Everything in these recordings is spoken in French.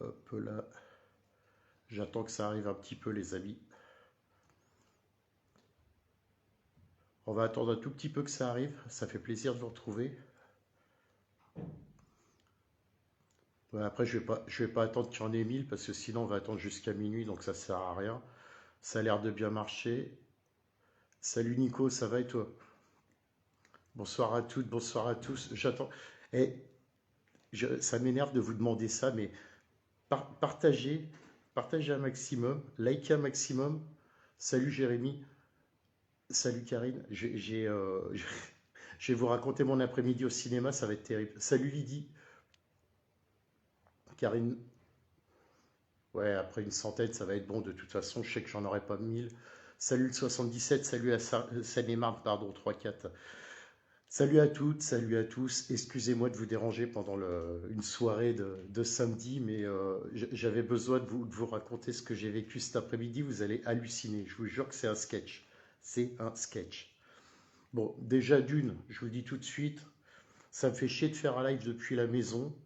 Hop là. J'attends que ça arrive un petit peu, les amis. On va attendre un tout petit peu que ça arrive. Ça fait plaisir de vous retrouver. Ouais, après, je vais pas attendre qu'il y en ait 1000 parce que sinon, on va attendre jusqu'à minuit, donc ça sert à rien. Ça a l'air de bien marcher. Salut Nico, ça va et toi? Bonsoir à toutes, bonsoir à tous. J'attends. Et ça m'énerve de vous demander ça, mais partagez, partagez un maximum, likez un maximum. Salut Jérémy, salut Karine. Je vais vous raconter mon après-midi au cinéma, ça va être terrible. Salut Lydie, Karine. Ouais, après une centaine, ça va être bon. De toute façon, je sais que j'en aurai pas 1000. Salut le 77, salut à Seine-et-Marne, pardon, 3-4. Salut à toutes, salut à tous. Excusez-moi de vous déranger pendant une soirée de samedi, mais j'avais besoin de vous raconter ce que j'ai vécu cet après-midi. Vous allez halluciner. Je vous jure que c'est un sketch. C'est un sketch. Bon, déjà d'une, je vous le dis tout de suite, ça me fait chier de faire un live depuis la maison.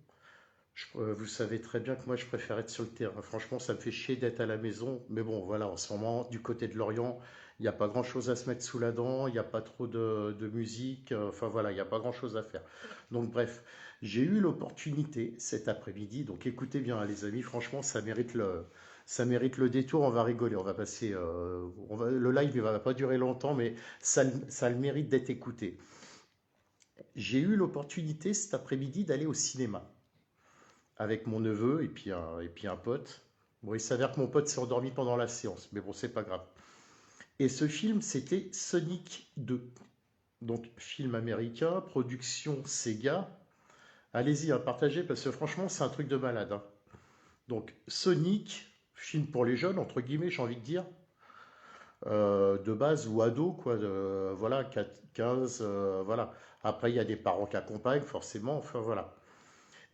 Vous savez très bien que moi je préfère être sur le terrain. Franchement, ça me fait chier d'être à la maison. Mais bon, voilà, en ce moment, du côté de Lorient, il n'y a pas grand-chose à se mettre sous la dent, il n'y a pas trop de musique, enfin voilà, il n'y a pas grand-chose à faire. Donc bref, j'ai eu l'opportunité cet après-midi, donc écoutez bien hein, les amis, franchement, ça mérite le détour, on va rigoler, on va passer, le live ne va pas durer longtemps, mais ça a le mérite d'être écouté. J'ai eu l'opportunité cet après-midi d'aller au cinéma avec mon neveu et puis un pote. Bon, il s'avère que mon pote s'est endormi pendant la séance, mais bon, c'est pas grave. Et ce film, c'était Sonic 2. Donc, film américain, production Sega. Allez-y, hein, partagez, parce que franchement, c'est un truc de malade. Hein. Donc, Sonic, film pour les jeunes, entre guillemets, j'ai envie de dire, de base ou ado, quoi, voilà, 15, voilà. Après, il y a des parents qui accompagnent, forcément, enfin voilà.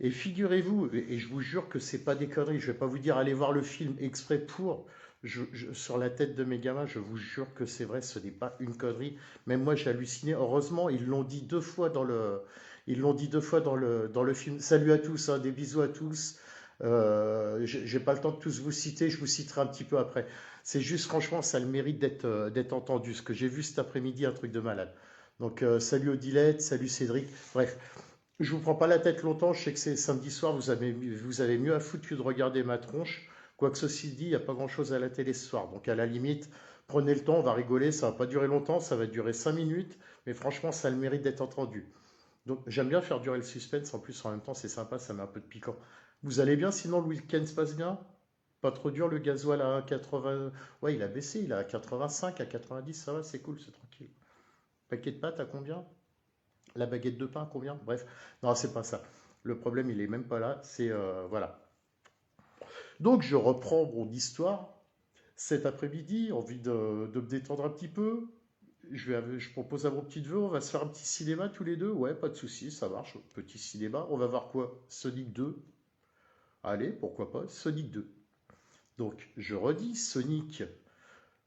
Et figurez-vous, et je vous jure que c'est pas des conneries, je vais pas vous dire allez voir le film exprès pour, sur la tête de mes gamins, je vous jure que c'est vrai, ce n'est pas une connerie. Même moi j'ai halluciné. Heureusement, ils l'ont dit deux fois ils l'ont dit deux fois dans le film. Salut à tous, hein, des bisous à tous. J'ai pas le temps de tous vous citer, je vous citerai un petit peu après. C'est juste franchement, ça a le mérite d'être entendu. Ce que j'ai vu cet après-midi, un truc de malade. Donc salut Odilette, salut Cédric. Bref, je vous prends pas la tête longtemps, je sais que c'est samedi soir, vous avez mieux à foutre que de regarder ma tronche. Quoique ceci dit, il n'y a pas grand-chose à la télé ce soir. Donc à la limite, prenez le temps, on va rigoler, ça va pas durer longtemps, ça va durer 5 minutes, mais franchement, ça a le mérite d'être entendu. Donc j'aime bien faire durer le suspense, en plus en même temps c'est sympa, ça met un peu de piquant. Vous allez bien, sinon le week-end se passe bien? Pas trop dur, le gasoil à 80... Ouais, il a baissé, il est à 85, à 90, ça va, c'est cool, c'est tranquille. Paquet de pâtes à combien? La baguette de pain, combien? Bref, non, c'est pas ça. Le problème, il est même pas là. C'est voilà. Donc, je reprends mon histoire cet après-midi. Envie de me détendre un petit peu. Je propose à mon petit neveu, on va se faire un petit cinéma tous les deux. Ouais, pas de souci, ça marche. Petit cinéma. On va voir quoi? Sonic 2. Allez, pourquoi pas? Sonic 2. Donc, je redis, Sonic.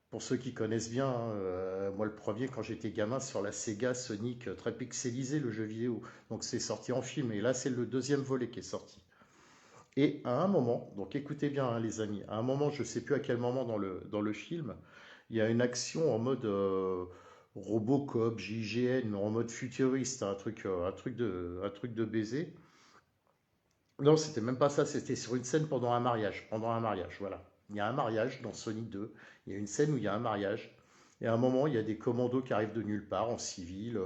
Pour ceux qui connaissent bien, hein, moi le premier quand j'étais gamin sur la Sega, Sonic, très pixelisé le jeu vidéo. Donc c'est sorti en film et là c'est le deuxième volet qui est sorti. Et à un moment, donc écoutez bien hein, les amis, à un moment, je ne sais plus à quel moment dans le film, il y a une action en mode Robocop, JGN, en mode futuriste, un truc de baiser. Non, c'était même pas ça, c'était sur une scène pendant un mariage, voilà. Il y a un mariage dans Sonic 2, il y a une scène où il y a un mariage, et à un moment, il y a des commandos qui arrivent de nulle part, en civil,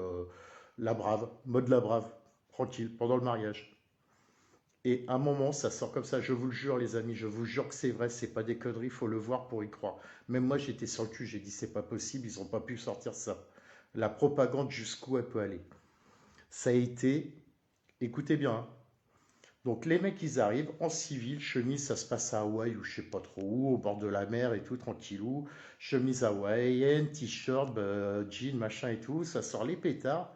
la brave, mode la brave, tranquille, pendant le mariage. Et à un moment, ça sort comme ça, je vous le jure les amis, je vous jure que c'est vrai, c'est pas des conneries, il faut le voir pour y croire. Même moi, j'étais sur le cul, j'ai dit c'est pas possible, ils ont pas pu sortir ça. La propagande, jusqu'où elle peut aller. Ça a été, écoutez bien, hein, donc les mecs, ils arrivent en civil, chemise, ça se passe à Hawaï ou je sais pas trop où, au bord de la mer et tout, tranquillou. Chemise hawaïenne, t-shirt, jean, machin et tout, ça sort les pétards.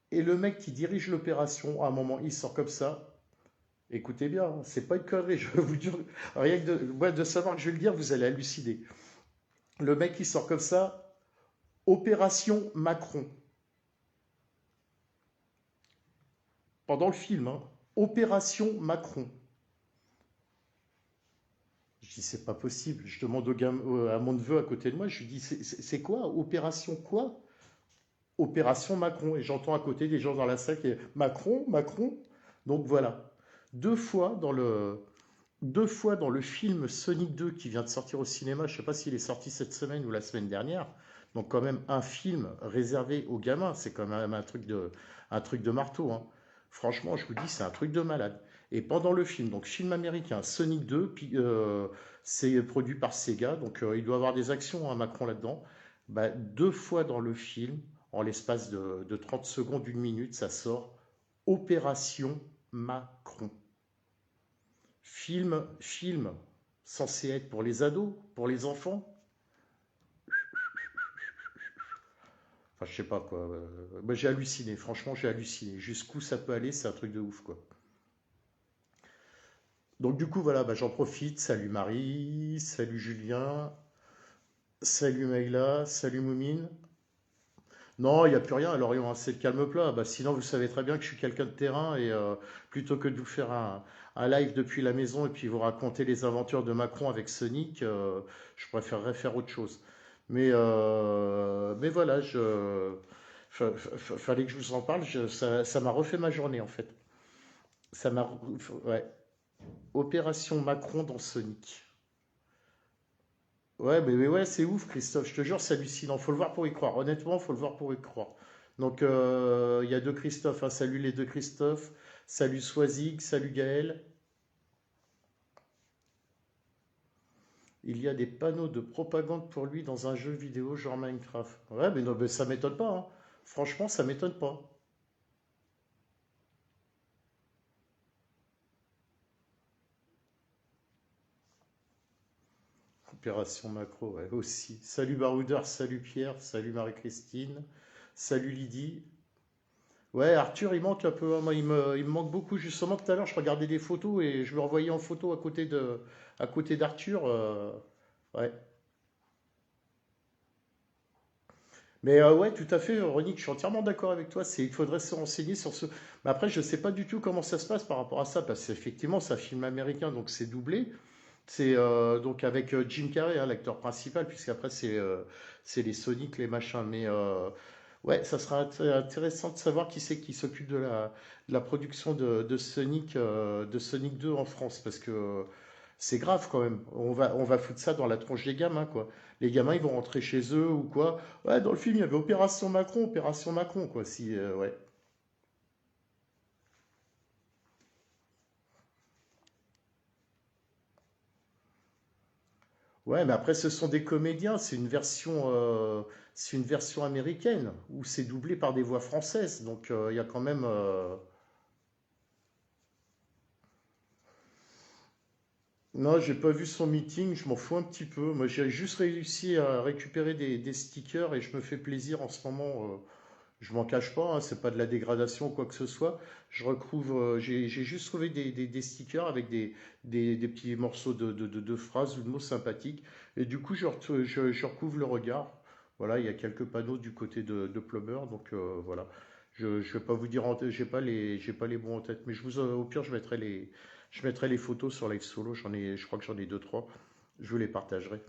Et le mec qui dirige l'opération, à un moment, il sort comme ça. Écoutez bien, hein, c'est pas une connerie, je vous dire, rien que de savoir que je vais le dire, vous allez halluciner. Le mec, il sort comme ça, opération Macron. Pendant le film, hein, opération Macron. Je dis, c'est pas possible. Je demande à mon neveu à côté de moi, je lui dis, c'est quoi? Opération quoi? Opération Macron. Et j'entends à côté des gens dans la salle qui disent, Macron, Macron. Donc voilà. Deux fois dans le, deux fois dans le film Sonic 2 qui vient de sortir au cinéma, je ne sais pas s'il est sorti cette semaine ou la semaine dernière, donc quand même un film réservé aux gamins, c'est quand même un truc de marteau, hein. Franchement, je vous dis, c'est un truc de malade. Et pendant le film, donc film américain, Sonic 2, puis, c'est produit par Sega, donc il doit y avoir des actions, hein, Macron là-dedans. Bah, deux fois dans le film, en l'espace de 30 secondes, une minute, ça sort Opération Macron. Film censé être pour les ados, pour les enfants. Enfin, je sais pas quoi. Moi, j'ai halluciné. Franchement, j'ai halluciné. Jusqu'où ça peut aller, c'est un truc de ouf, quoi. Donc, du coup, voilà, bah, j'en profite. Salut Marie, salut Julien, salut Maïla, salut Moumine. Non, il n'y a plus rien, alors c'est le calme plat. Bah, sinon, vous savez très bien que je suis quelqu'un de terrain et plutôt que de vous faire un live depuis la maison et puis vous raconter les aventures de Macron avec Sonic, je préférerais faire autre chose. Mais voilà, fallait que je vous en parle. Ça m'a refait ma journée en fait. Ouais. Opération Macron dans Sonic. Ouais, mais ouais, c'est ouf, Christophe. Je te jure, c'est hallucinant. Faut le voir pour y croire. Honnêtement, faut le voir pour y croire. Donc, il y a deux Christophe, hein. Salut les deux Christophe. Salut Swazig. Salut Gaël. Il y a des panneaux de propagande pour lui dans un jeu vidéo genre Minecraft. Ouais, mais non, mais ça m'étonne pas, hein. Franchement, ça m'étonne pas. Opération Macro, ouais, aussi. Salut Baroudeur, salut Pierre, salut Marie-Christine, salut Lydie. Ouais, Arthur, il manque un peu, hein. Moi, il me manque beaucoup. Justement, tout à l'heure, je regardais des photos et je me revoyais en photo à côté d'Arthur. Ouais. Mais ouais, tout à fait, Ronick, je suis entièrement d'accord avec toi. Il faudrait se renseigner sur ce. Mais après, je ne sais pas du tout comment ça se passe par rapport à ça, parce qu'effectivement, c'est un film américain, donc c'est doublé. C'est donc avec Jim Carrey, hein, l'acteur principal, puisqu'après c'est les Sonic, les machins. Mais ouais, ça sera intéressant de savoir qui c'est qui s'occupe de la production de Sonic 2 en France, parce que c'est grave quand même. On va foutre ça dans la tronche des gamins, quoi. Les gamins, ils vont rentrer chez eux ou quoi. Ouais, dans le film, il y avait Opération Macron, quoi. Si, ouais. Ouais, mais après, ce sont des comédiens. C'est une version américaine où c'est doublé par des voix françaises. Donc, il y a quand même. Non, j'ai pas vu son meeting. Je m'en fous un petit peu. Moi, j'ai juste réussi à récupérer des stickers et je me fais plaisir en ce moment. Je m'en cache pas, hein, c'est pas de la dégradation ou quoi que ce soit. J'ai juste trouvé des stickers avec des petits morceaux de phrases ou de mots sympathiques. Et du coup, je recouvre le regard. Voilà, il y a quelques panneaux du côté de Plumber, donc voilà. Je vais pas vous dire, j'ai pas les bons en tête, mais au pire, je mettrai les photos sur Live Solo. Je crois que j'en ai deux, trois. Je vous les partagerai.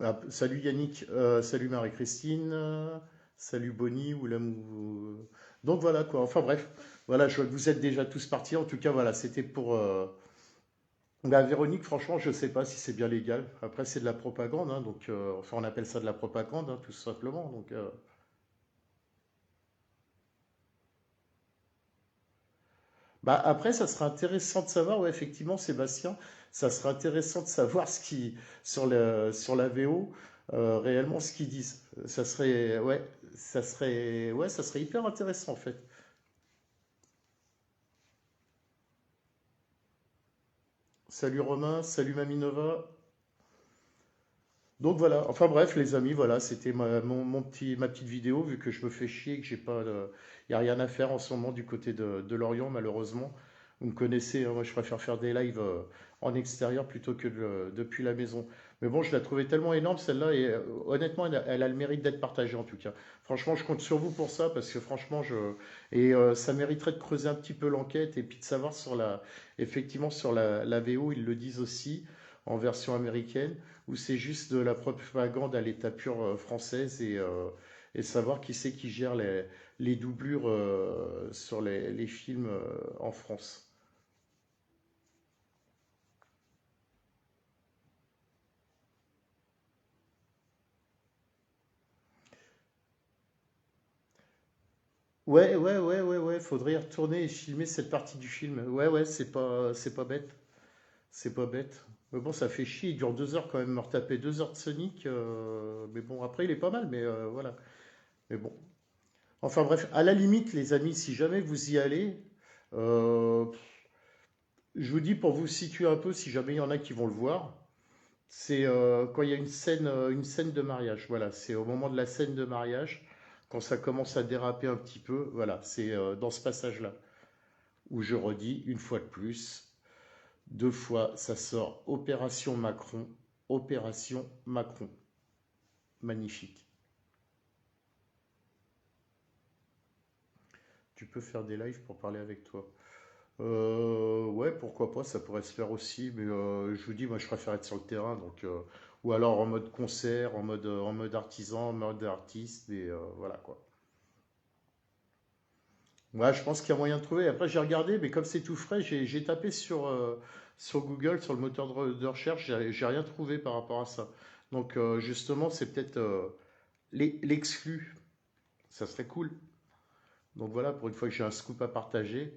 Ah, salut Yannick, salut Marie-Christine, salut Bonnie ou l'âme. Donc voilà quoi. Enfin bref, voilà, je vois que vous êtes déjà tous partis. En tout cas, voilà, c'était pour. La Véronique, franchement, je sais pas si c'est bien légal. Après, c'est de la propagande, hein, donc enfin, on appelle ça de la propagande, hein, tout simplement. Donc, bah après, ça sera intéressant de savoir, ouais, effectivement, Sébastien, ça sera intéressant de savoir sur la VO, réellement ce qu'ils disent. Ça serait hyper intéressant en fait. Salut Romain, salut Maminova. Donc voilà, enfin bref les amis, voilà, c'était ma petite vidéo, vu que je me fais chier, que j'ai pas, y a rien à faire en ce moment du côté de Lorient malheureusement. Vous me connaissez, hein, moi je préfère faire des lives en extérieur plutôt que depuis la maison. Mais bon, je la trouvais tellement énorme celle-là, et honnêtement, elle a le mérite d'être partagée en tout cas. Franchement, je compte sur vous pour ça, parce que franchement, ça mériterait de creuser un petit peu l'enquête, et puis de savoir effectivement sur la VO, ils le disent aussi, en version américaine, ou c'est juste de la propagande à l'état pur française, et savoir qui c'est qui gère les doublures sur les films en France. Ouais, faudrait y retourner et filmer cette partie du film. Ouais, ouais, c'est pas bête. C'est pas bête. Mais bon, ça fait chier, il dure 2 heures quand même, me retaper 2 heures de Sonic. Mais bon, après, il est pas mal, mais voilà. Mais bon. Enfin bref, à la limite, les amis, si jamais vous y allez, euh, je vous dis pour vous situer un peu, si jamais il y en a qui vont le voir, c'est quand il y a une scène de mariage. Voilà, c'est au moment de la scène de mariage, quand ça commence à déraper un petit peu. Voilà, c'est dans ce passage-là où je redis une fois de plus, deux fois, ça sort Opération Macron, Opération Macron. Magnifique. Tu peux faire des lives pour parler avec toi. Ouais, pourquoi pas, ça pourrait se faire aussi, mais je vous dis, moi je préfère être sur le terrain, ou alors en mode concert, en mode artisan, en mode artiste, et voilà quoi. Ouais, je pense qu'il y a moyen de trouver. Après, j'ai regardé, mais comme c'est tout frais, j'ai tapé sur Google, sur le moteur de recherche, j'ai rien trouvé par rapport à ça. Donc, justement, c'est peut-être l'exclu. Ça serait cool. Donc voilà, pour une fois que j'ai un scoop à partager,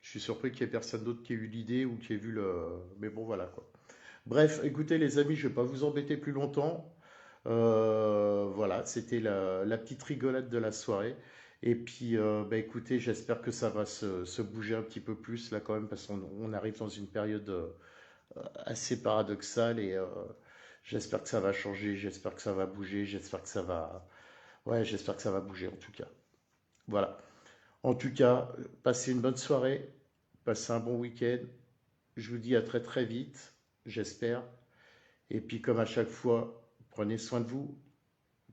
je suis surpris qu'il n'y ait personne d'autre qui ait eu l'idée ou qui ait vu le. Mais bon, voilà quoi. Bref, écoutez les amis, je ne vais pas vous embêter plus longtemps. Voilà, c'était la petite rigolade de la soirée. Et puis, bah, écoutez, j'espère que ça va se bouger un petit peu plus là quand même, parce qu'on arrive dans une période assez paradoxale, et j'espère que ça va changer, j'espère que ça va bouger, j'espère que ça va... Ouais, j'espère que ça va bouger en tout cas. Voilà. En tout cas, passez une bonne soirée, passez un bon week-end. Je vous dis à très très vite, j'espère. Et puis comme à chaque fois, prenez soin de vous,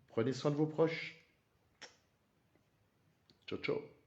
prenez soin de vos proches. Ciao, ciao.